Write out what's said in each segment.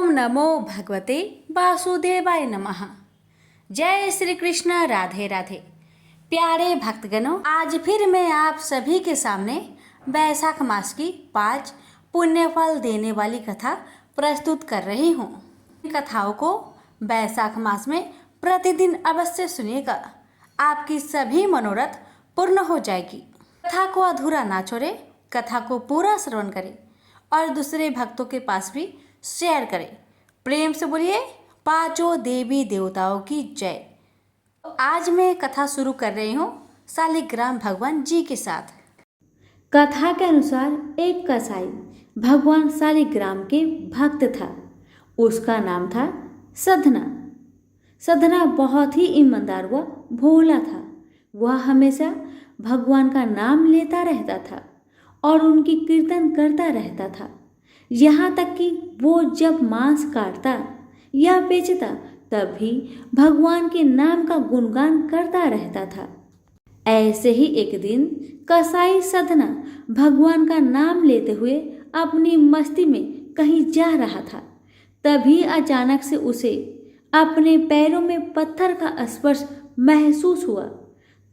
नमो भगवते वासुदेवाय नमः। जय श्री कृष्ण, राधे राधे। प्यारे भक्तगणों, आज फिर मैं आप सभी के सामने वैशाख मास की 5 पुण्य फल देने वाली कथा प्रस्तुत कर रही हूँ। कथाओं को वैशाख मास में प्रतिदिन अवश्य सुनिएगा, आपकी सभी मनोरथ पूर्ण हो जाएगी। कथा को अधूरा ना छोड़े, कथा को पूरा श्रवण करें और दूसरे भक्तों के पास भी शेयर करें। प्रेम से बोलिए पांचों देवी देवताओं की जय। आज मैं कथा शुरू कर रही हूँ शालिग्राम भगवान जी के साथ। कथा के अनुसार एक कसाई भगवान शालिग्राम के भक्त था। उसका नाम था सधना। सधना बहुत ही ईमानदार व भोला था। वह हमेशा भगवान का नाम लेता रहता था और उनकी कीर्तन करता रहता था। यहाँ तक कि वो जब मांस काटता या बेचता तब भी भगवान के नाम का गुणगान करता रहता था। ऐसे ही एक दिन कसाई सधना भगवान का नाम लेते हुए अपनी मस्ती में कहीं जा रहा था। तभी अचानक से उसे अपने पैरों में पत्थर का स्पर्श महसूस हुआ।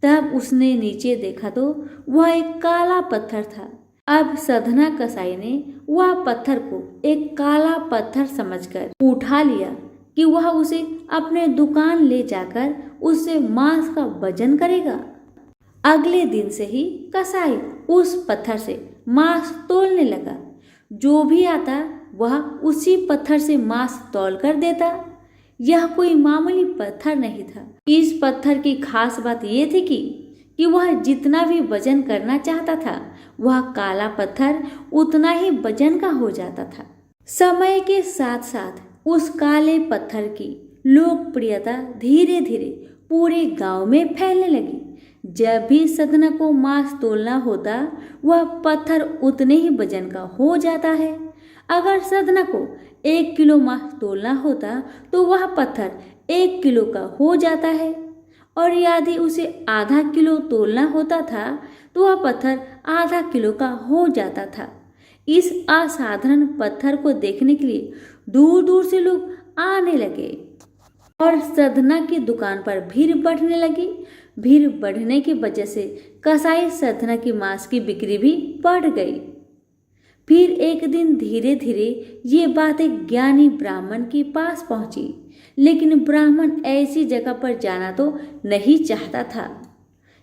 तब उसने नीचे देखा तो वह एक काला पत्थर था। अब सधना कसाई ने वह पत्थर को एक काला पत्थर समझकर उठा लिया कि वह उसे अपने दुकान ले जाकर उससे मांस का वजन करेगा। अगले दिन से ही कसाई उस पत्थर से मांस तौलने लगा। जो भी आता वह उसी पत्थर से मांस तौल कर देता। यह कोई मामूली पत्थर नहीं था। इस पत्थर की खास बात यह थी कि वह जितना भी वजन करना चाहता था वह काला पत्थर उतना ही वजन का हो जाता था। समय के साथ साथ उस काले पत्थर की लोकप्रियता धीरे धीरे पूरे गांव में फैलने लगी। जब भी सधना को मांस तोलना होता वह पत्थर उतने ही वजन का हो जाता है। अगर सधना को 1 किलो मांस तोलना होता तो वह पत्थर 1 किलो का हो जाता है, और यदि उसे आधा किलो तोलना होता था तो वह पत्थर आधा किलो का हो जाता था। इस असाधारण पत्थर को देखने के लिए दूर दूर से लोग आने लगे और सधना की दुकान पर भीड़ बढ़ने लगी। भीड़ बढ़ने की वजह से कसाई सधना की मांस की बिक्री भी बढ़ गई। फिर एक दिन धीरे धीरे ये बात एक ज्ञानी ब्राह्मण के पास पहुंची, लेकिन ब्राह्मण ऐसी जगह पर जाना तो नहीं चाहता था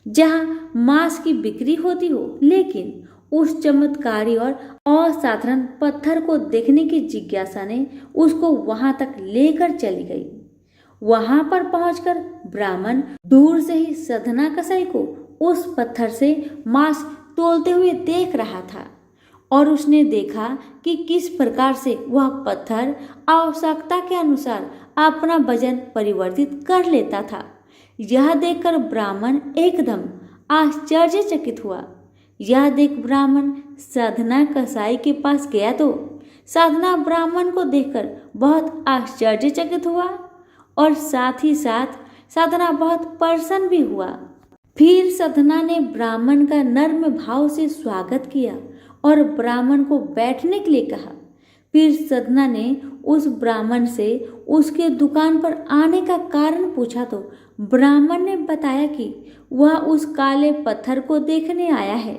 जहां मांस की बिक्री होती हो, लेकिन उस चमत्कारी और असाधारण पत्थर को देखने की जिज्ञासा ने उसको वहां तक लेकर चली गई। वहां पर पहुंचकर ब्राह्मण दूर से ही सधना कसाई को उस पत्थर से मांस तोलते हुए देख रहा था और उसने देखा कि किस प्रकार से वह पत्थर आवश्यकता के अनुसार अपना वजन परिवर्तित कर लेता था। यह देखकर ब्राह्मण एकदम आश्चर्यचकित हुआ। यह देख ब्राह्मण सधना कसाई के पास गया तो सधना ब्राह्मण को देखकर बहुत आश्चर्यचकित हुआ और साथ ही साथ सधना बहुत प्रसन्न भी हुआ। फिर सधना ने ब्राह्मण का नर्म भाव से स्वागत किया और ब्राह्मण को बैठने के लिए कहा। फिर सधना ने उस ब्राह्मण से उसके दुकान पर आने का कारण पूछा तो ब्राह्मण ने बताया कि वह उस काले पत्थर को देखने आया है।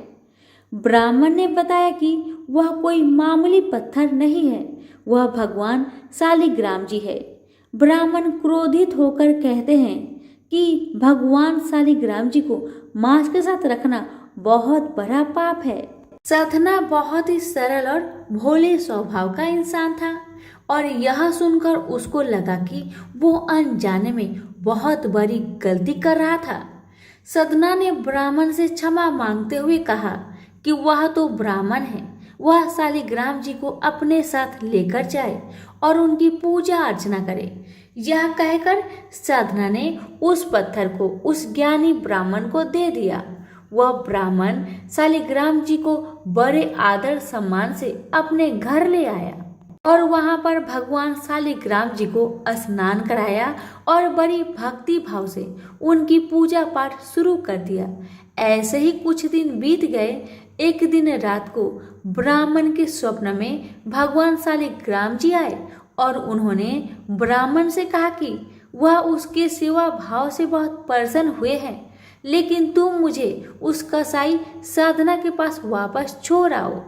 ब्राह्मण ने बताया कि वह कोई मामूली पत्थर नहीं है, वह भगवान शालिग्राम जी है। ब्राह्मण क्रोधित होकर कहते हैं कि भगवान शालिग्राम जी को मांस के साथ रखना बहुत बड़ा पाप है। सधना बहुत ही सरल और भोले स्वभाव का इंसान था और यह सुनकर उसको लगा कि वो अनजाने में बहुत बड़ी गलती कर रहा था। सधना ने ब्राह्मण से क्षमा मांगते हुए कहा कि वह तो ब्राह्मण है, वह शालिग्राम जी को अपने साथ लेकर जाए और उनकी पूजा अर्चना करे। यह कहकर सधना ने उस पत्थर को उस ज्ञानी ब्राह्मण को दे दिया। वह ब्राह्मण शालिग्राम जी को बड़े आदर सम्मान से अपने घर ले आया और वहां पर भगवान शालिग्राम जी को स्नान कराया और बड़ी भक्ति भाव से उनकी पूजा पाठ शुरू कर दिया। ऐसे ही कुछ दिन बीत गए। एक दिन रात को ब्राह्मण के स्वप्न में भगवान शालिग्राम जी आए और उन्होंने ब्राह्मण से कहा कि वह उसके सेवा भाव से बहुत प्रसन्न हुए हैं, लेकिन तुम मुझे उस कसाई साधना के पास वापस छोड़ आओ।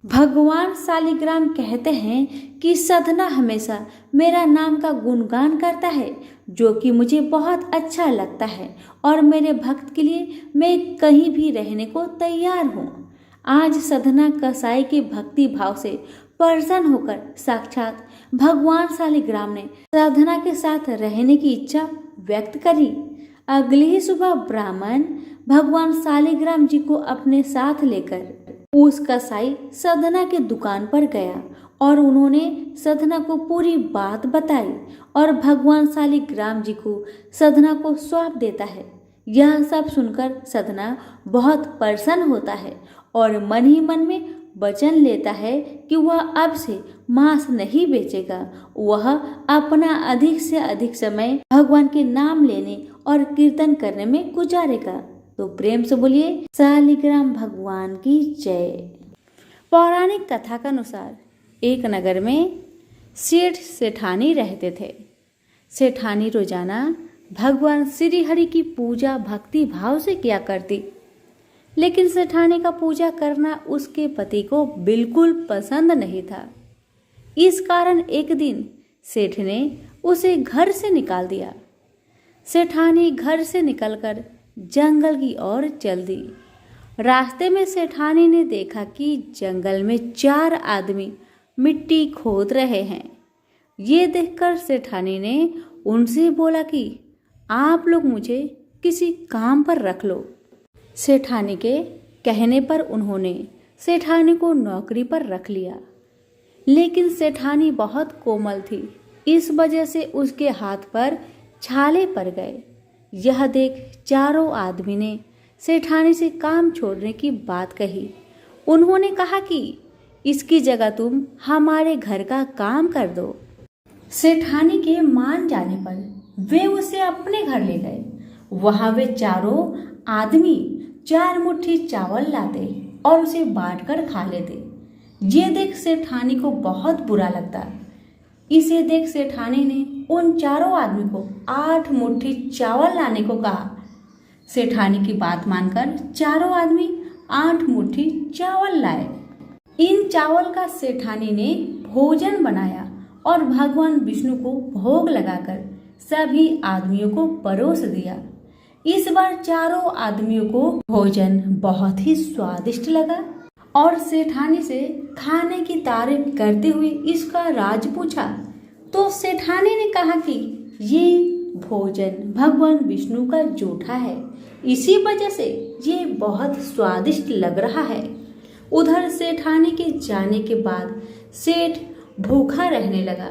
भगवान शालिग्राम कहते हैं कि साधना हमेशा मेरा नाम का गुणगान करता है, जो कि मुझे बहुत अच्छा लगता है, और मेरे भक्त के लिए मैं कहीं भी रहने को तैयार हूँ। आज साधना कसाई के भक्ति भाव से प्रसन्न होकर साक्षात भगवान शालिग्राम ने साधना के साथ रहने की इच्छा व्यक्त करी। अगली ही सुबह ब्राह्मण भगवान शालिग्राम जी को अपने साथ लेकर उस कसाई साधना के दुकान पर गया और उन्होंने साधना को पूरी बात बताई और भगवान शालिग्राम जी को साधना को सौंप देता है। यह सब सुनकर साधना बहुत प्रसन्न होता है और मन ही मन में वचन लेता है कि वह अब से मांस नहीं बेचेगा। वह अपना अधिक से अधिक समय भगवान के नाम लेने और कीर्तन करने में गुजारेगा। तो प्रेम से बोलिए शालिग्राम भगवान की जय। पौराणिक कथा के अनुसार एक नगर में सेठ सेठानी रहते थे। सेठानी रोजाना भगवान श्री हरि की पूजा भक्ति भाव से किया करती, लेकिन सेठानी का पूजा करना उसके पति को बिल्कुल पसंद नहीं था। इस कारण एक दिन सेठ ने उसे घर से निकाल दिया। सेठानी घर से निकलकर जंगल की ओर चल दी। रास्ते में सेठानी ने देखा कि जंगल में 4 आदमी मिट्टी खोद रहे हैं। ये देखकर सेठानी ने उनसे बोला कि आप लोग मुझे किसी काम पर रख लो। सेठानी के कहने पर उन्होंने सेठानी को नौकरी पर रख लिया, लेकिन सेठानी बहुत कोमल थी, इस वजह से उसके हाथ पर छाले पड़ गए। यह देख चारों आदमी ने सेठानी से काम छोड़ने की बात कही। उन्होंने कहा कि इसकी जगह तुम हमारे घर का काम कर दो। सेठानी के मान जाने पर वे उसे अपने घर ले गए। वहां वे चारों आदमी 4 मुट्ठी चावल लाते और उसे बांटकर खा लेते। ये देख सेठानी को बहुत बुरा लगता। इसे देख सेठानी ने उन चारों आदमी को 8 मुट्ठी चावल लाने को कहा। सेठानी की बात मानकर चारों आदमी 8 मुट्ठी चावल लाए। इन चावल का सेठानी ने भोजन बनाया और भगवान विष्णु को भोग लगाकर सभी आदमियों को परोस दिया। इस बार चारों आदमियों को भोजन बहुत ही स्वादिष्ट लगा और सेठानी से खाने की तारीफ करते हुए इसका राज पूछा। तो सेठानी ने कहा कि ये भोजन भगवान विष्णु का जूठा है, इसी वजह से ये बहुत स्वादिष्ट लग रहा है। उधर सेठानी के जाने के बाद सेठ भूखा रहने लगा।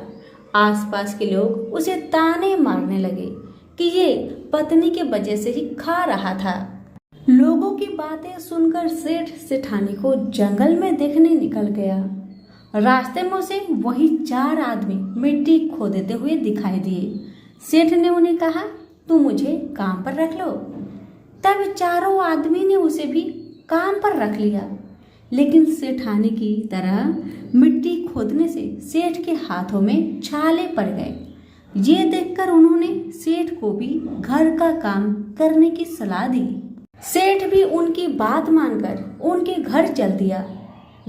आसपास के लोग उसे ताने मारने लगे कि ये पत्नी के वजह से ही खा रहा था। लोगों की बातें सुनकर सेठ सेठानी को जंगल में देखने निकल गया। रास्ते में उसे वही 4 आदमी मिट्टी खोदते हुए दिखाई दिए। सेठ ने उन्हें कहा, तुम मुझे काम पर रख लो। तब चारों आदमी ने उसे भी काम पर रख लिया, लेकिन सेठानी की तरह मिट्टी खोदने से सेठ के हाथों में छाले पड़ गए। ये देखकर उन्होंने सेठ को भी घर का काम करने की सलाह दी। सेठ भी उनकी बात मानकर उनके घर चल दिया।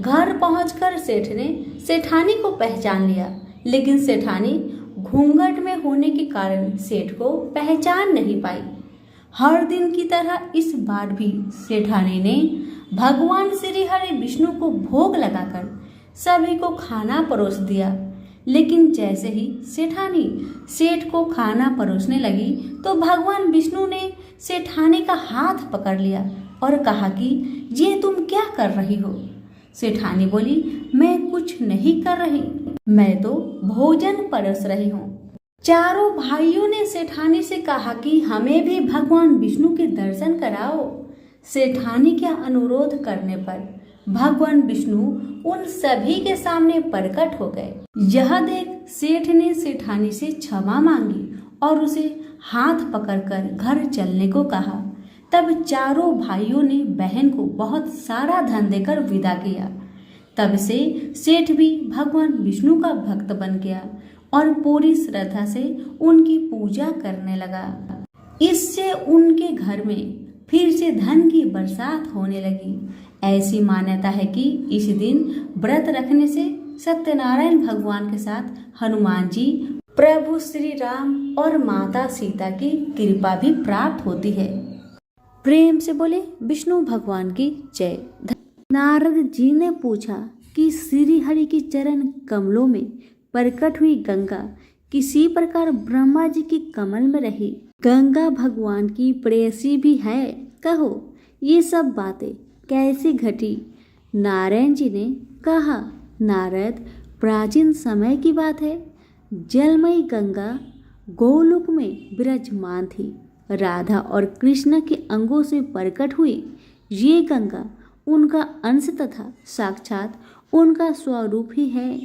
घर पहुंचकर सेठ ने सेठानी को पहचान लिया, लेकिन सेठानी घूंघट में होने के कारण सेठ को पहचान नहीं पाई। हर दिन की तरह इस बार भी सेठानी ने भगवान श्री हरि विष्णु को भोग लगाकर सभी को खाना परोस दिया। लेकिन जैसे ही सेठानी सेठ को खाना परोसने लगी तो भगवान विष्णु ने सेठानी का हाथ पकड़ लिया और कहा कि ये तुम क्या कर रही हो। सेठानी बोली, मैं कुछ नहीं कर रही, मैं तो भोजन परोस रही हूँ। चारों भाइयों ने सेठानी से कहा कि हमें भी भगवान विष्णु के दर्शन कराओ। सेठानी के अनुरोध करने पर भगवान विष्णु उन सभी के सामने प्रकट हो गए। यह देख सेठ ने सेठानी से क्षमा मांगी और उसे हाथ पकड़कर घर चलने को कहा। तब चारों भाइयों ने बहन को बहुत सारा धन देकर विदा किया। तब से सेठ भी भगवान विष्णु का भक्त बन गया। और पूरी श्रद्धा से उनकी पूजा करने लगा। इससे उनके घर में फिर से धन की बरसात होने लगी। ऐसी मान्यता है कि इस दिन व्रत रखने से सत्यनारायण भगवान के साथ हनुमान जी, प्रभु श्री राम और माता सीता की कृपा भी प्राप्त होती है। प्रेम से बोले विष्णु भगवान की जय। नारद जी ने पूछा कि श्री हरि की चरण कमलों में प्रकट हुई गंगा किसी प्रकार ब्रह्मा जी की कमल में रही। गंगा भगवान की प्रेयसी भी है, कहो ये सब बातें कैसे घटी? नारायण जी ने कहा, नारद, प्राचीन समय की बात है। जलमयी गंगा गोलोक में विराजमान थी। राधा और कृष्ण के अंगों से प्रकट हुई ये गंगा उनका अंश तथा साक्षात उनका स्वरूप ही है।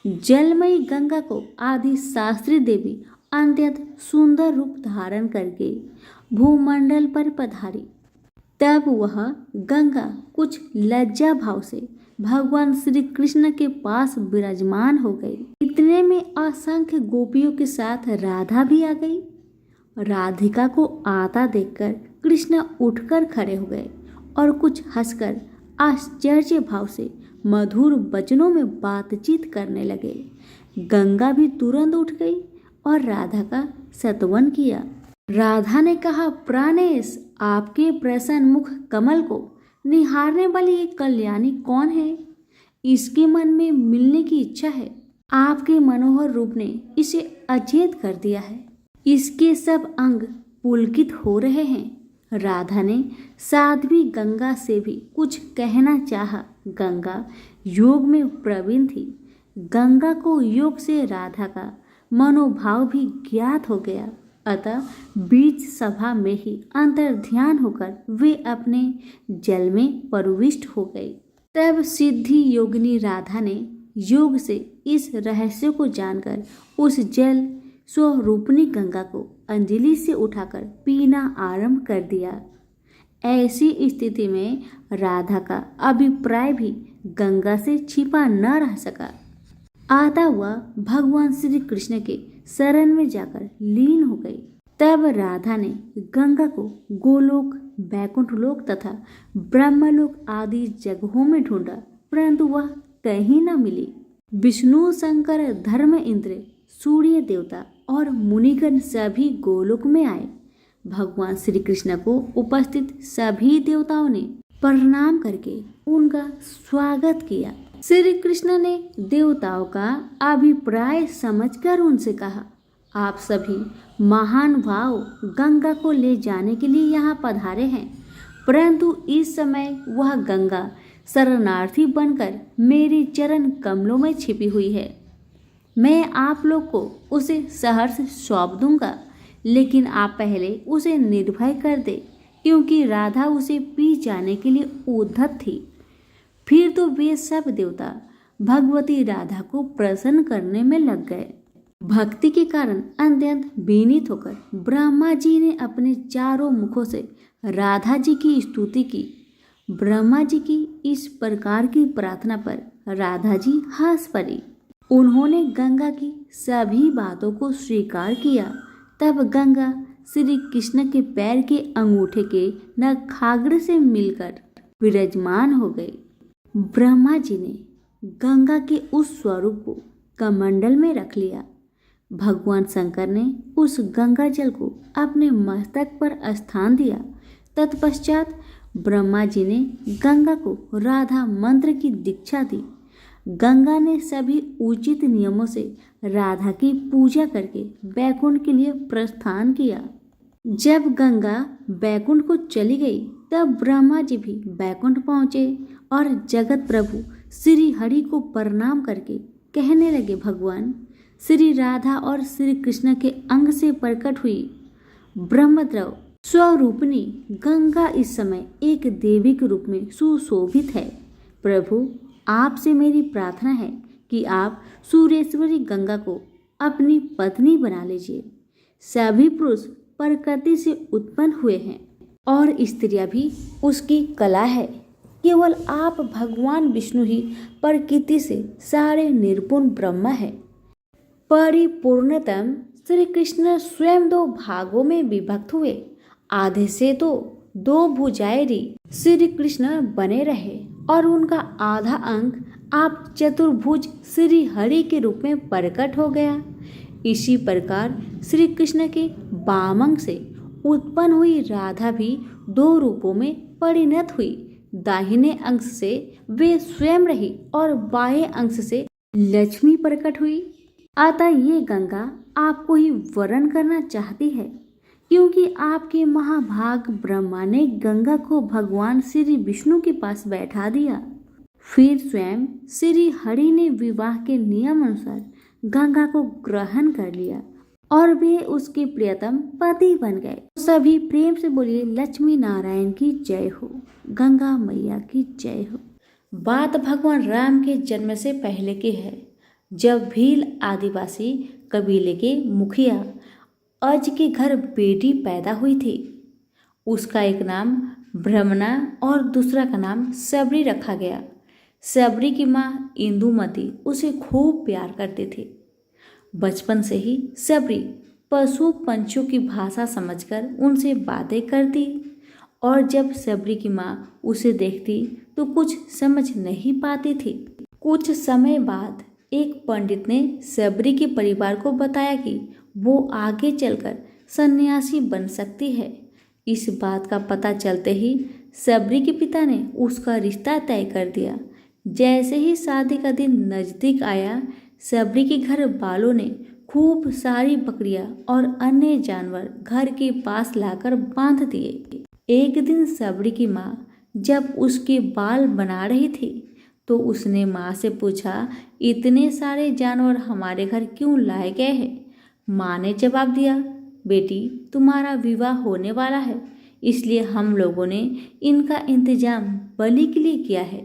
जलमयी गंगा को आदि शास्त्री देवी अत्यंत सुंदर रूप धारण करके भूमंडल पर पधारी। तब वह गंगा कुछ लज्जा भाव से भगवान श्री कृष्ण के पास विराजमान हो गई। इतने में असंख्य गोपियों के साथ राधा भी आ गई। राधिका को आता देखकर कृष्ण उठकर खड़े हो गए और कुछ हंसकर आश्चर्य भाव से मधुर वचनों में बातचीत करने लगे। गंगा भी तुरंत उठ गई और राधा का सत्वन किया। राधा ने कहा, प्राणेश, आपके प्रसन्न मुख कमल को निहारने वाली ये कल्याणी कौन है? इसके मन में मिलने की इच्छा है। आपके मनोहर रूप ने इसे अचेत कर दिया है। इसके सब अंग पुलकित हो रहे हैं। राधा ने साध्वी गंगा से भी कुछ कहना चाहा। गंगा योग में प्रवीण थी। गंगा को योग से राधा का मनोभाव भी ज्ञात हो गया। अतः बीच सभा में ही अंतर्ध्यान होकर वे अपने जल में प्रविष्ट हो गए। तब सिद्धि योगिनी राधा ने योग से इस रहस्य को जानकर उस जल स्वरूपनी गंगा को अंजलि से उठाकर पीना आरंभ कर दिया। ऐसी स्थिति में राधा का अभिप्राय भी गंगा से छिपा न रह सका। आता हुआ भगवान श्री कृष्ण के शरण में जाकर लीन हो गई। तब राधा ने गंगा को गोलोक, बैकुंठ लोक तथा ब्रह्मलोक आदि जगहों में ढूंढा, परंतु वह कहीं न मिली। विष्णु, शंकर, धर्म इंद्र, सूर्य देवता और मुनिगण सभी गोलोक में आए। भगवान श्री कृष्ण को उपस्थित सभी देवताओं ने प्रणाम करके उनका स्वागत किया। श्री कृष्ण ने देवताओं का अभिप्राय समझकर उनसे कहा, आप सभी महान भाव गंगा को ले जाने के लिए यहाँ पधारे हैं, परंतु इस समय वह गंगा शरणार्थी बनकर मेरी चरण कमलों में छिपी हुई है। मैं आप लोग को उसे सहर्ष सौंप दूंगा, लेकिन आप पहले उसे निर्भय कर दे, क्योंकि राधा उसे पी जाने के लिए उद्धत थी। फिर तो वे सब देवता भगवती राधा को प्रसन्न करने में लग गए। भक्ति के कारण अत्यंत विनीत होकर ब्रह्मा जी ने अपने चारों मुखों से राधा जी की स्तुति की। ब्रह्मा जी की इस प्रकार की प्रार्थना पर राधा जी हंस पड़ी। उन्होंने गंगा की सभी बातों को स्वीकार किया। तब गंगा श्री कृष्ण के पैर के अंगूठे के नखाग्र से मिलकर विराजमान हो गई। ब्रह्मा जी ने गंगा के उस स्वरूप को कमंडल में रख लिया। भगवान शंकर ने उस गंगा जल को अपने मस्तक पर स्थान दिया। तत्पश्चात ब्रह्मा जी ने गंगा को राधा मंत्र की दीक्षा दी। गंगा ने सभी उचित नियमों से राधा की पूजा करके बैकुंठ के लिए प्रस्थान किया। जब गंगा बैकुंठ को चली गई, तब ब्रह्मा जी भी बैकुंठ पहुँचे और जगत प्रभु श्री हरि को प्रणाम करके कहने लगे, भगवान श्री राधा और श्री कृष्ण के अंग से प्रकट हुई ब्रह्मद्रव स्वरूपनी गंगा इस समय एक देवी के रूप में सुशोभित है। प्रभु, आपसे मेरी प्रार्थना है कि आप सूर्येश्वरी गंगा को अपनी पत्नी बना लीजिए। सभी पुरुष प्रकृति से उत्पन्न हुए हैं और स्त्रियां भी उसकी कला है। केवल आप भगवान विष्णु ही प्रकृति से सारे निर्गुण ब्रह्म है। परिपूर्णतम श्री कृष्ण स्वयं दो भागों में विभक्त हुए। आधे से तो दो भुजाएरी श्री कृष्ण बने रहे और उनका आधा अंग आप चतुर्भुज श्री हरि के रूप में प्रकट हो गया। इसी प्रकार श्री कृष्ण के वाम अंग से उत्पन्न हुई राधा भी दो रूपों में परिणत हुई। दाहिने अंश से वे स्वयं रही और बाएं अंश से लक्ष्मी प्रकट हुई। अतः ये गंगा आपको ही वरण करना चाहती है, क्योंकि आपके महाभाग ब्रह्मा ने गंगा को भगवान श्री विष्णु के पास बैठा दिया। फिर स्वयं श्री हरि ने विवाह के नियम अनुसार गंगा को ग्रहण कर लिया और वे उसके प्रियतम पति बन गए। सभी प्रेम से बोलिए लक्ष्मी नारायण की जय हो, गंगा मैया की जय हो। बात भगवान राम के जन्म से पहले की है, जब भील आदिवासी कबीले के मुखिया अज के घर बेटी पैदा हुई थी। उसका एक नाम ब्रह्मणा और दूसरा का नाम सबरी रखा गया। सबरी की माँ इंदुमती उसे खूब प्यार करती थी। बचपन से ही सबरी पशु पंछियों की भाषा समझकर उनसे बातें करती और जब सबरी की माँ उसे देखती तो कुछ समझ नहीं पाती थी। कुछ समय बाद एक पंडित ने सबरी के परिवार को बताया कि वो आगे चलकर सन्यासी बन सकती है। इस बात का पता चलते ही सबरी के पिता ने उसका रिश्ता तय कर दिया। जैसे ही शादी का दिन नजदीक आया, सबरी के घर वालों ने खूब सारी बकरियां और अन्य जानवर घर के पास लाकर बांध दिए। एक दिन सबरी की माँ जब उसके बाल बना रही थी तो उसने माँ से पूछा, इतने सारे जानवर हमारे घर क्यों लाए गए हैं? माँ ने जवाब दिया, बेटी तुम्हारा विवाह होने वाला है, इसलिए हम लोगों ने इनका इंतजाम बलि के लिए किया है।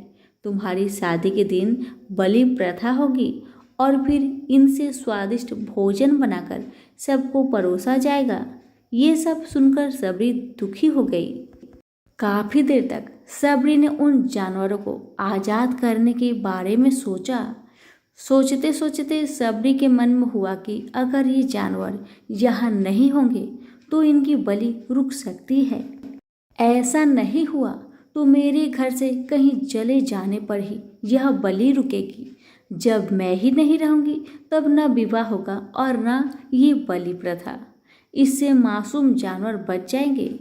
तुम्हारी शादी के दिन बलि प्रथा होगी और फिर इनसे स्वादिष्ट भोजन बनाकर सबको परोसा जाएगा। ये सब सुनकर सबरी दुखी हो गई। काफी देर तक सबरी ने उन जानवरों को आजाद करने के बारे में सोचा। सोचते सोचते सबरी के मन में हुआ कि अगर ये जानवर यहाँ नहीं होंगे तो इनकी बलि रुक सकती है। ऐसा नहीं हुआ तो मेरे घर से कहीं चले जाने पर ही यह बलि रुकेगी। जब मैं ही नहीं रहूंगी तब न विवाह होगा और न ये बलि प्रथा। इससे मासूम जानवर बच जाएंगे।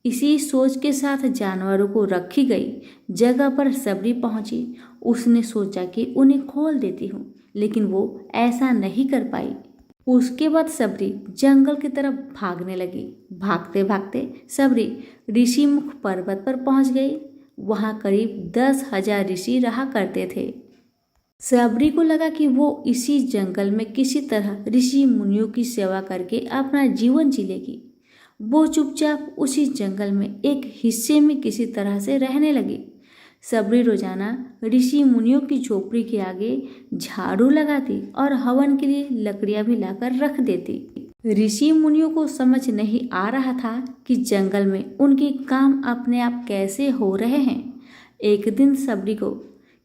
इसी सोच के साथ जानवरों को रखी गई जगह पर सबरी पहुंची। उसने सोचा कि उन्हें खोल देती हूँ, लेकिन वो ऐसा नहीं कर पाई। उसके बाद सबरी जंगल की तरफ भागने लगी। भागते भागते सबरी ऋषिमुख पर्वत पर पहुंच गई। वहां करीब 10,000 ऋषि रहा करते थे। सबरी को लगा कि वो इसी जंगल में किसी तरह ऋषि मुनियों की सेवा करके अपना जीवन जी लेगी। वो चुपचाप उसी जंगल में एक हिस्से में किसी तरह से रहने लगी। सबरी रोजाना ऋषि मुनियों की झोपड़ी के आगे झाड़ू लगाती और हवन के लिए लकड़ियां भी लाकर रख देती। ऋषि मुनियों को समझ नहीं आ रहा था कि जंगल में उनके काम अपने आप कैसे हो रहे हैं। एक दिन सबरी को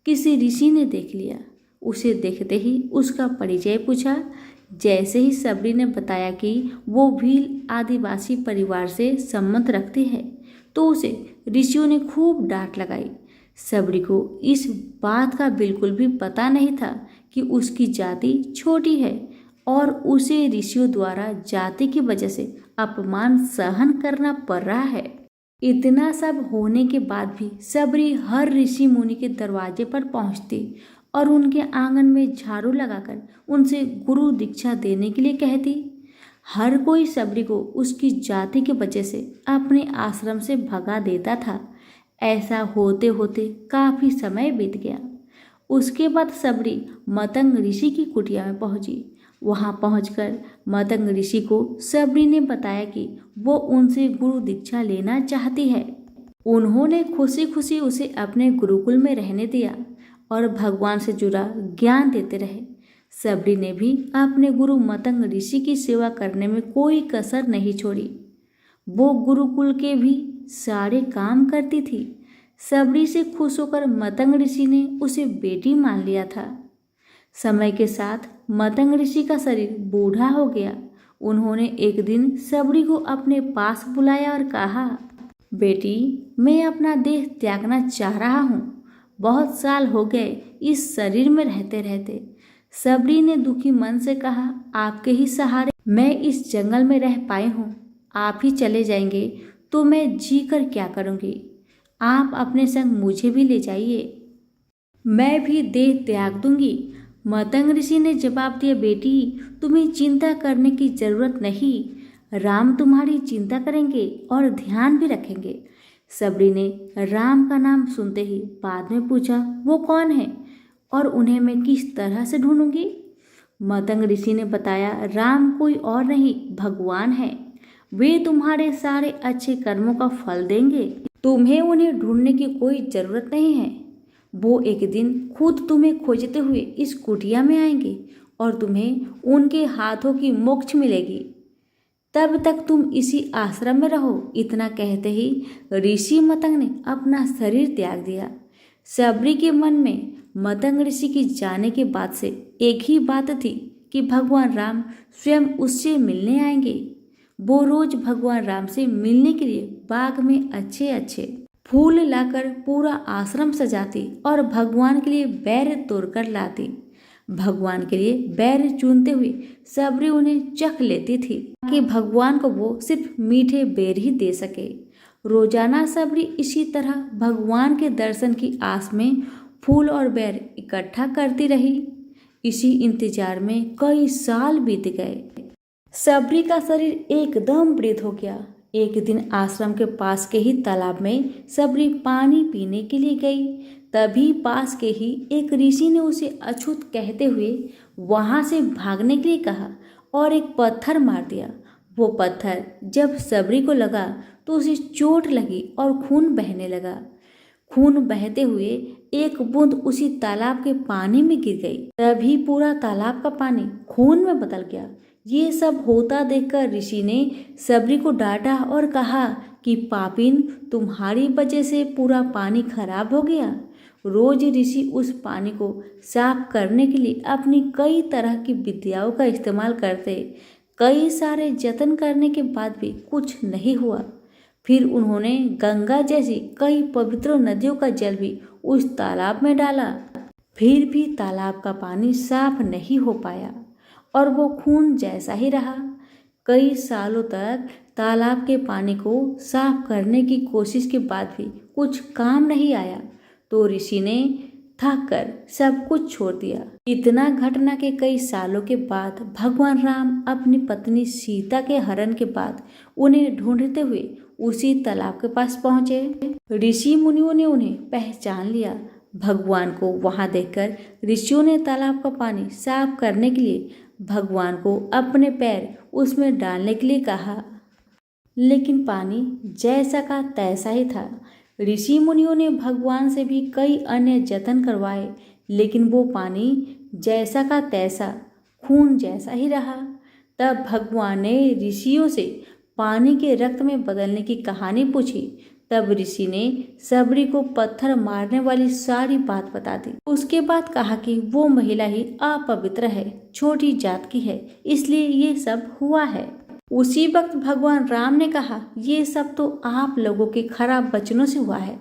किसी ऋषि ने देख लिया। उसे देखते ही उसका परिचय पूछा। जैसे ही सबरी ने बताया कि वो भील आदिवासी परिवार से संबंध रखती है तो उसे ऋषियों ने खूब डांट लगाई। सबरी को इस बात का बिल्कुल भी पता नहीं था कि उसकी जाति छोटी है और उसे ऋषियों द्वारा जाति की वजह से अपमान सहन करना पड़ रहा है। इतना सब होने के बाद भी सबरी हर ऋषि मुनि के दरवाजे पर पहुंचती और उनके आंगन में झाड़ू लगाकर उनसे गुरु दीक्षा देने के लिए कहती। हर कोई सबरी को उसकी जाति की वजह से अपने आश्रम से भगा देता था। ऐसा होते होते काफी समय बीत गया। उसके बाद सबरी मतंग ऋषि की कुटिया में पहुंची। वहां पहुंचकर मतंग ऋषि को सबरी ने बताया कि वो उनसे गुरु दीक्षा लेना चाहती है। उन्होंने खुशी खुशी उसे अपने गुरुकुल में रहने दिया और भगवान से जुड़ा ज्ञान देते रहे। सबरी ने भी अपने गुरु मतंग ऋषि की सेवा करने में कोई कसर नहीं छोड़ी। वो गुरुकुल के भी सारे काम करती थी। सबरी से खुश होकर मतंग ऋषि ने उसे बेटी मान लिया था। समय के साथ मतंग ऋषि का शरीर बूढ़ा हो गया। उन्होंने एक दिन सबरी को अपने पास बुलाया और कहा, बेटी, मैं अपना देह त्यागना चाह रहा हूँ। बहुत साल हो गए इस शरीर में रहते रहते। सबरी ने दुखी मन से कहा, आपके ही सहारे मैं इस जंगल में रह पाई हूँ। आप ही चले जाएंगे तो मैं जी कर क्या करूँगी। आप अपने संग मुझे भी ले जाइए, मैं भी देह त्याग दूंगी। मतंग ऋषि ने जवाब दिया, बेटी, तुम्हें चिंता करने की जरूरत नहीं। राम तुम्हारी चिंता करेंगे और ध्यान भी रखेंगे। सबरी ने राम का नाम सुनते ही बाद में पूछा, वो कौन है और उन्हें मैं किस तरह से ढूंढूंगी। मतंग ऋषि ने बताया, राम कोई और नहीं, भगवान है। वे तुम्हारे सारे अच्छे कर्मों का फल देंगे। तुम्हें उन्हें ढूंढने की कोई जरूरत नहीं है। वो एक दिन खुद तुम्हें खोजते हुए इस कुटिया में आएंगे और तुम्हें उनके हाथों की मोक्ष मिलेगी। तब तक तुम इसी आश्रम में रहो। इतना कहते ही ऋषि मतंग ने अपना शरीर त्याग दिया। सबरी के मन में मतंग ऋषि के जाने के बाद से एक ही बात थी कि भगवान राम स्वयं उससे मिलने आएंगे। वो रोज भगवान राम से मिलने के लिए बाग में अच्छे अच्छे फूल लाकर पूरा आश्रम सजाती और भगवान के लिए बैर तोड़कर लाती। भगवान के लिए बैर चुनते हुए सबरी उन्हें चख लेती थी कि भगवान को वो सिर्फ मीठे बेर ही दे सके। रोजाना सबरी इसी तरह भगवान के दर्शन की आस में फूल और बैर इकट्ठा करती रही। इसी इंतजार में कई साल बीत गए। सबरी का शरीर एकदम वृद्ध हो गया। एक दिन आश्रम के पास के ही तालाब में सबरी पानी पीने के लिए गई। तभी पास के ही एक ऋषि ने उसे अछूत कहते हुए वहां से भागने के लिए कहा और एक पत्थर मार दिया। वो पत्थर जब सबरी को लगा तो उसे चोट लगी और खून बहने लगा। खून बहते हुए एक बूंद उसी तालाब के पानी में गिर गई। तभी पूरा तालाब का पानी खून में बदल गया। ये सब होता देखकर ऋषि ने सबरी को डांटा और कहा कि पापिन, तुम्हारी वजह से पूरा पानी खराब हो गया। रोज ऋषि उस पानी को साफ करने के लिए अपनी कई तरह की विद्याओं का इस्तेमाल करते। कई सारे जतन करने के बाद भी कुछ नहीं हुआ। फिर उन्होंने गंगा जैसी कई पवित्र नदियों का जल भी उस तालाब में डाला। फिर भी तालाब का पानी साफ नहीं हो पाया और वो खून जैसा ही रहा। कई सालों तक तालाब के पानी को साफ करने की कोशिश के बाद भी कुछ काम नहीं आया तो ऋषि ने थक कर सब कुछ छोड़ दिया। इतना घटना के कई सालों के बाद भगवान राम अपनी पत्नी सीता के हरण के बाद उन्हें ढूंढते हुए उसी तालाब के पास पहुंचे। ऋषि मुनियों ने उन्हें पहचान लिया। भगवान को वहां देखकर ऋषियों ने तालाब का पानी साफ करने के लिए भगवान को अपने पैर उसमें डालने के लिए कहा, लेकिन पानी जैसा का तैसा ही था। ऋषि मुनियों ने भगवान से भी कई अन्य जतन करवाए, लेकिन वो पानी जैसा का तैसा खून जैसा ही रहा। तब भगवान ने ऋषियों से पानी के रक्त में बदलने की कहानी पूछी। तब ऋषि ने सबरी को पत्थर मारने वाली सारी बात बता दी। उसके बाद कहा कि वो महिला ही अपवित्र है, छोटी जात की है, इसलिए ये सब हुआ है। उसी वक्त भगवान राम ने कहा, ये सब तो आप लोगों के खराब वचनों से हुआ है।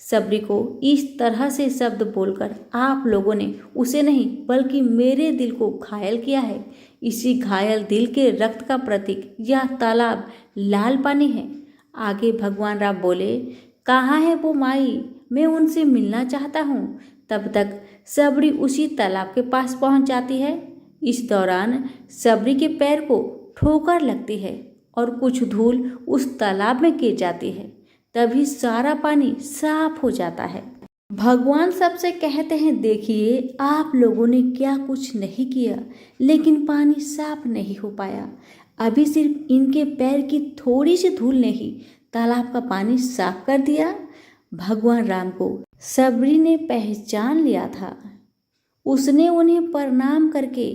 सबरी को इस तरह से शब्द बोलकर आप लोगों ने उसे नहीं बल्कि मेरे दिल को घायल किया है। इसी घायल दिल के रक्त का प्रतीक यह तालाब लाल पानी है। आगे भगवान राम बोले, कहाँ है वो माई, मैं उनसे मिलना चाहता हूँ। तब तक सबरी उसी तालाब के पास पहुँच जाती है। इस दौरान सबरी के पैर को ठोकर लगती है और कुछ धूल उस तालाब में गिर जाती है। तभी सारा पानी साफ हो जाता है। भगवान सबसे कहते हैं, देखिए आप लोगों ने क्या कुछ नहीं किया, लेकिन पानी साफ नहीं हो पाया। अभी सिर्फ इनके पैर की थोड़ी सी धूल ने ही तालाब का पानी साफ कर दिया। भगवान राम को सबरी ने पहचान लिया था। उसने उन्हें प्रणाम करके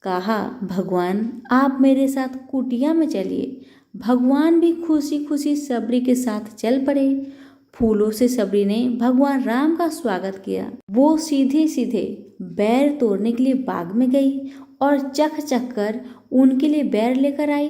कहा, भगवान आप मेरे साथ कुटिया में चलिए। भगवान भी खुशी खुशी सबरी के साथ चल पड़े। फूलों से सबरी ने भगवान राम का स्वागत किया। वो सीधे सीधे बैर तोड़ने के लिए बाग में गई और चख चख कर उनके लिए बैर लेकर आई।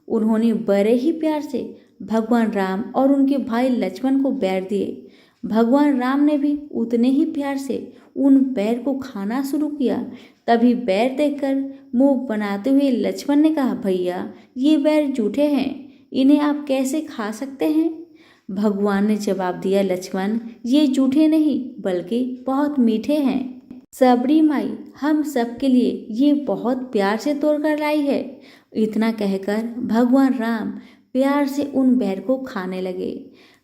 उन्होंने बड़े ही प्यार से भगवान राम और उनके भाई लक्ष्मण को बैर दिए। भगवान राम ने भी उतने ही प्यार से उन बैर को खाना शुरू किया। तभी बैर देखकर मुंह बनाते हुए लक्ष्मण ने कहा, भैया ये बैर जूठे हैं, इन्हें आप कैसे खा सकते हैं? भगवान ने जवाब दिया, लक्ष्मण ये जूठे नहीं बल्कि बहुत मीठे हैं। सबरी माई हम सबके लिए ये बहुत प्यार से तोड़ कर लाई है। इतना कहकर भगवान राम प्यार से उन बैर को खाने लगे।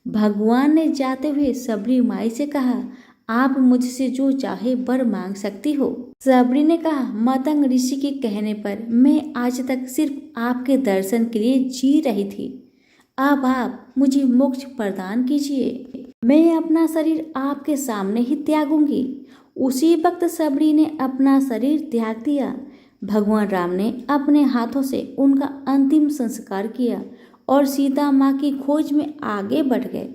भगवान ने जाते हुए सबरी माई से कहा, आप मुझसे जो चाहे वर मांग सकती हो। सबरी ने कहा, मतंग ऋषि के कहने पर मैं आज तक सिर्फ आपके दर्शन के लिए जी रही थी। अब आप मुझे मोक्ष प्रदान कीजिए। मैं अपना शरीर आपके सामने ही त्यागूंगी। उसी वक्त सबरी ने अपना शरीर त्याग दिया। भगवान राम ने अपने हाथों से उनका अंतिम संस्कार किया और सीता माँ की खोज में आगे बढ़ गए।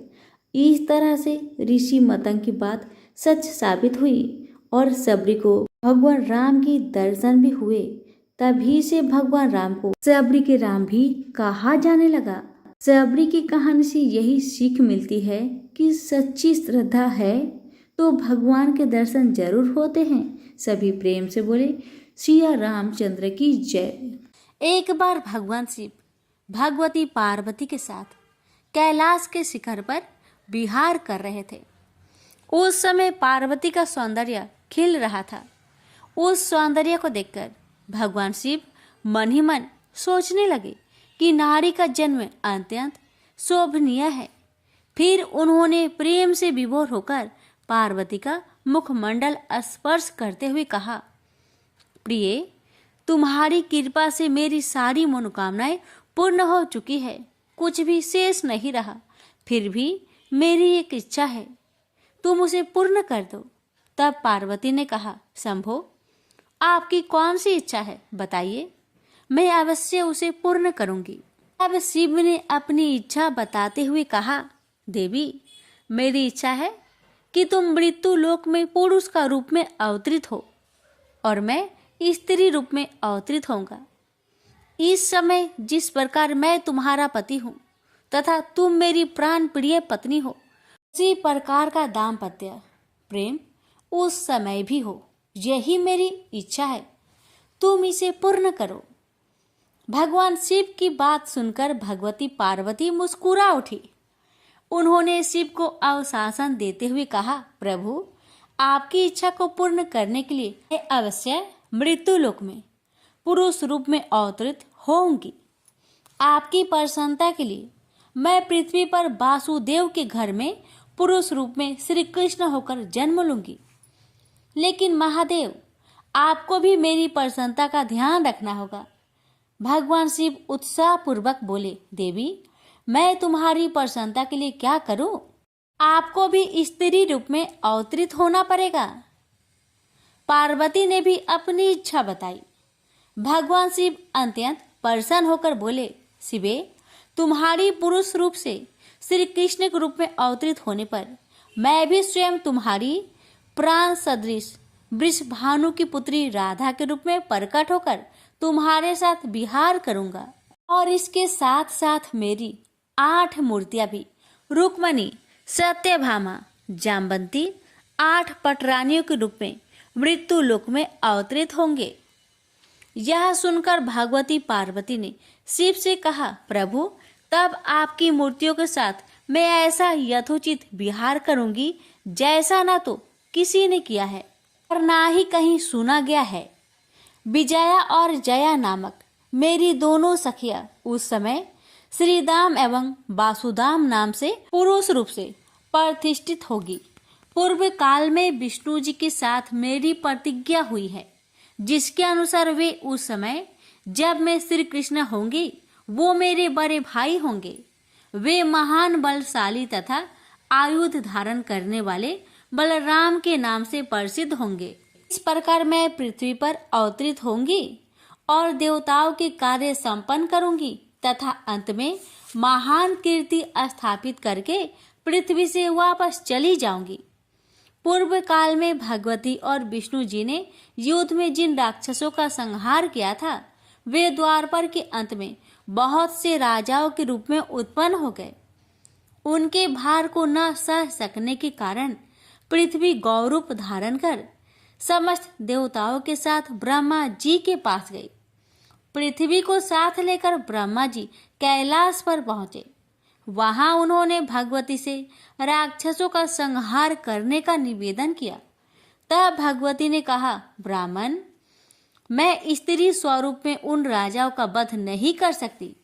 इस तरह से ऋषि मतंग की बात सच साबित हुई और सबरी को भगवान राम की दर्शन भी हुए। तभी से भगवान राम को सबरी के राम भी कहा जाने लगा। सबरी की कहानी से यही सीख मिलती है कि सच्ची श्रद्धा है तो भगवान के दर्शन जरूर होते हैं। सभी प्रेम से बोले, सिया रामचंद्र की जय। एक बार भगवान शिव भगवती पार्वती के साथ कैलाश के शिखर पर विहार कर रहे थे। उस समय पार्वती का सौंदर्य खिल रहा था। उस सौंदर्य को देखकर भगवान शिव मन ही मन सोचने लगे कि नारी का जन्म अत्यंत शोभनीय है। फिर उन्होंने प्रेम से विभोर होकर पार्वती का मुखमंडल स्पर्श करते हुए कहा, प्रिय तुम्हारी कृपा से मेरी सारी मनोकामनाएं पूर्ण हो चुकी है, कुछ भी शेष नहीं रहा। फिर भी मेरी एक इच्छा है, तुम उसे पूर्ण कर दो। तब पार्वती ने कहा, शंभो आपकी कौन सी इच्छा है बताइए, मैं अवश्य उसे पूर्ण करूंगी। अब शिव ने अपनी इच्छा बताते हुए कहा, देवी मेरी इच्छा है कि तुम मृत्यु लोक में पुरुष का रूप में अवतरित हो और मैं स्त्री रूप में अवतरित होऊंगा। इस समय जिस प्रकार मैं तुम्हारा पति हूँ तथा तुम मेरी प्राण प्रिय पत्नी हो, उसी प्रकार का दाम्पत्य प्रेम उस समय भी हो। यही मेरी इच्छा है, तुम इसे पूर्ण करो। भगवान शिव की बात सुनकर भगवती पार्वती मुस्कुरा उठी। उन्होंने शिव को आश्वासन देते हुए कहा, प्रभु आपकी इच्छा को पूर्ण करने के लिए मैं अवश्य मृत्यु लोक में पुरुष रूप में अवतरित होंगी। आपकी प्रसन्नता के लिए मैं पृथ्वी पर वासुदेव के घर में पुरुष रूप में श्री कृष्ण होकर जन्म लूंगी। लेकिन महादेव आपको भी मेरी प्रसन्नता का ध्यान रखना होगा। भगवान शिव उत्साह पूर्वक बोले, देवी मैं तुम्हारी प्रसन्नता के लिए क्या करूं? आपको भी स्त्री रूप में अवतरित होना पड़ेगा। पार्वती ने भी अपनी इच्छा बताई। भगवान शिव अत्यंत प्रसन्न होकर बोले, शिवे तुम्हारी पुरुष रूप से श्री कृष्ण के रूप में अवतरित होने पर मैं भी स्वयं तुम्हारी प्राण सदृश वृषभानु की पुत्री राधा के रूप में प्रकट होकर तुम्हारे साथ विहार करूंगा। और इसके साथ साथ मेरी 8 मूर्तियां भी रुक्मणी, सत्यभामा, जाम्बंती 8 पटरानियों के रूप में मृत्यु लोक में अवतरित होंगे। यह सुनकर भगवती पार्वती ने शिव से कहा, प्रभु तब आपकी मूर्तियों के साथ मैं ऐसा यथोचित विहार करूंगी जैसा ना तो किसी ने किया है और ना ही कहीं सुना गया है। विजया और जया नामक मेरी दोनों सखियां उस समय श्रीदाम एवं वासुदाम नाम से पुरुष रूप से प्रतिष्ठित होगी। पूर्व काल में विष्णु जी के साथ मेरी प्रतिज्ञा हुई है, जिसके अनुसार वे उस समय जब मैं श्री कृष्ण होंगी वो मेरे बड़े भाई होंगे। वे महान बलशाली तथा आयुध धारण करने वाले बलराम के नाम से प्रसिद्ध होंगे। इस प्रकार मैं पृथ्वी पर अवतरित होंगी और देवताओं के कार्य संपन्न करूंगी तथा अंत में महान कीर्ति स्थापित करके पृथ्वी से वापस चली जाऊंगी। पूर्व काल में भगवती और विष्णु जी ने युद्ध में जिन राक्षसों का संहार किया था, वे द्वापर के अंत में बहुत से राजाओं के रूप में उत्पन्न हो गए। उनके भार को न सह सकने के कारण पृथ्वी गौरूप धारण कर समस्त देवताओं के साथ ब्रह्मा जी के पास गई। पृथ्वी को साथ लेकर ब्रह्मा जी कैलाश पर पहुंचे। वहां उन्होंने भगवती से राक्षसों का संहार करने का निवेदन किया। तब भगवती ने कहा, ब्राह्मण, मैं स्त्री स्वरूप में उन राजाओं का वध नहीं कर सकती,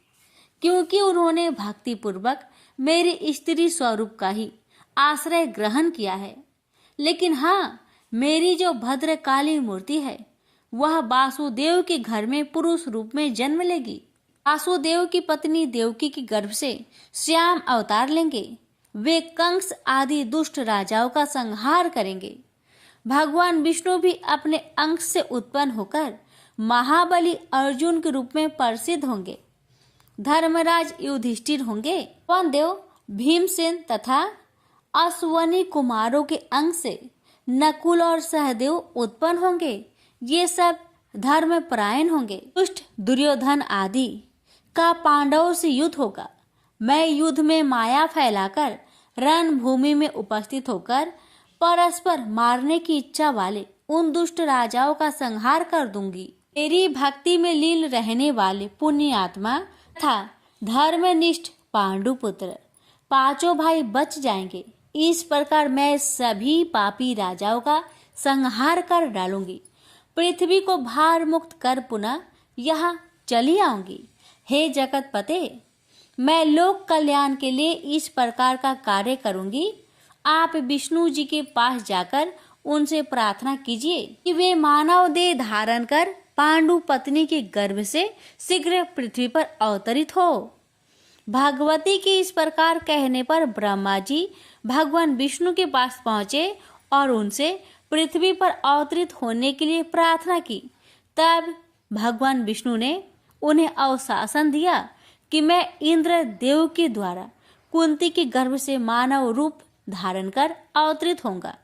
क्योंकि उन्होंने भक्ति पूर्वक मेरे स्त्री स्वरूप का ही आश्रय ग्रहण किया है। लेकिन हाँ, मेरी जो भद्रकाली मूर्ति है, वह वासुदेव के घर में पुरुष रूप में जन्म लेगी। वासुदेव की पत्नी देवकी के गर्भ से श्याम अवतार लेंगे। वे कंस आदि दुष्ट राजाओं का संहार करेंगे। भगवान विष्णु भी अपने अंश से उत्पन्न होकर महाबली अर्जुन के रूप में प्रसिद्ध होंगे। धर्मराज युधिष्ठिर होंगे। पवन देव भीमसेन तथा अश्वनी कुमारों के अंश से नकुल और सहदेव उत्पन्न होंगे। ये सब धर्मपरायण होंगे। दुष्ट दुर्योधन आदि का पांडवों से युद्ध होगा। मैं युद्ध में माया फैलाकर रणभूमि में उपस्थित होकर परस्पर मारने की इच्छा वाले उन दुष्ट राजाओं का संहार कर दूंगी। मेरी भक्ति में लीन रहने वाले पुण्य आत्मा तथा धर्मनिष्ठ पांडुपुत्र पांचों भाई बच जाएंगे। इस प्रकार मैं सभी पापी राजाओं का संहार कर डालूंगी। पृथ्वी को भार मुक्त कर पुनः यहाँ चली आऊंगी। हे जगतपते, मैं लोक कल्याण के लिए इस प्रकार का कार्य करूंगी। आप विष्णु जी के पास जाकर उनसे प्रार्थना कीजिए कि वे मानव देह धारण कर पांडु पत्नी के गर्भ से शीघ्र पृथ्वी पर अवतरित हो। भगवती के इस प्रकार कहने पर ब्रह्मा जी भगवान विष्णु के पास पहुंचे और उनसे पृथ्वी पर अवतरित होने के लिए प्रार्थना की। तब भगवान विष्णु ने उन्हें आश्वासन दिया कि मैं इंद्र देव के द्वारा कुंती के गर्भ से मानव रूप धारण कर अवतरित होऊंगा।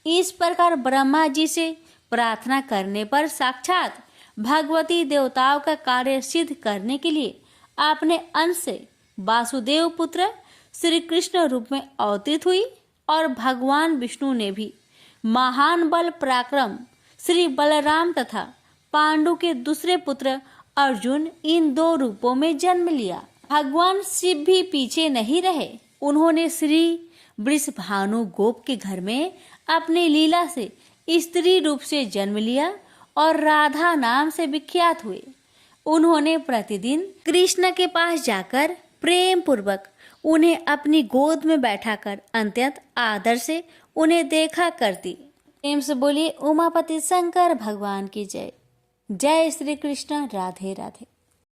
इस प्रकार ब्रह्मा जी से प्रार्थना करने पर साक्षात भगवती देवताओं का कार्य सिद्ध करने के लिए अपने अंश से वासुदेव पुत्र श्री कृष्ण रूप में अवतरित हुई और भगवान विष्णु ने भी महान बल पराक्रम श्री बलराम तथा पांडु के दूसरे पुत्र अर्जुन इन दो रूपों में जन्म लिया। भगवान शिव भी पीछे नहीं रहे। उन्होंने श्री वृषभानु गोप के घर में अपनी लीला से स्त्री रूप से जन्म लिया और राधा नाम से विख्यात हुए। उन्होंने प्रतिदिन कृष्ण के पास जाकर प्रेम पूर्वक उन्हें अपनी गोद में बैठाकर अत्यंत आदर से उन्हें देखा करती। प्रेम से बोलिए उमापति शंकर भगवान की जय। जय श्री कृष्ण। राधे राधे।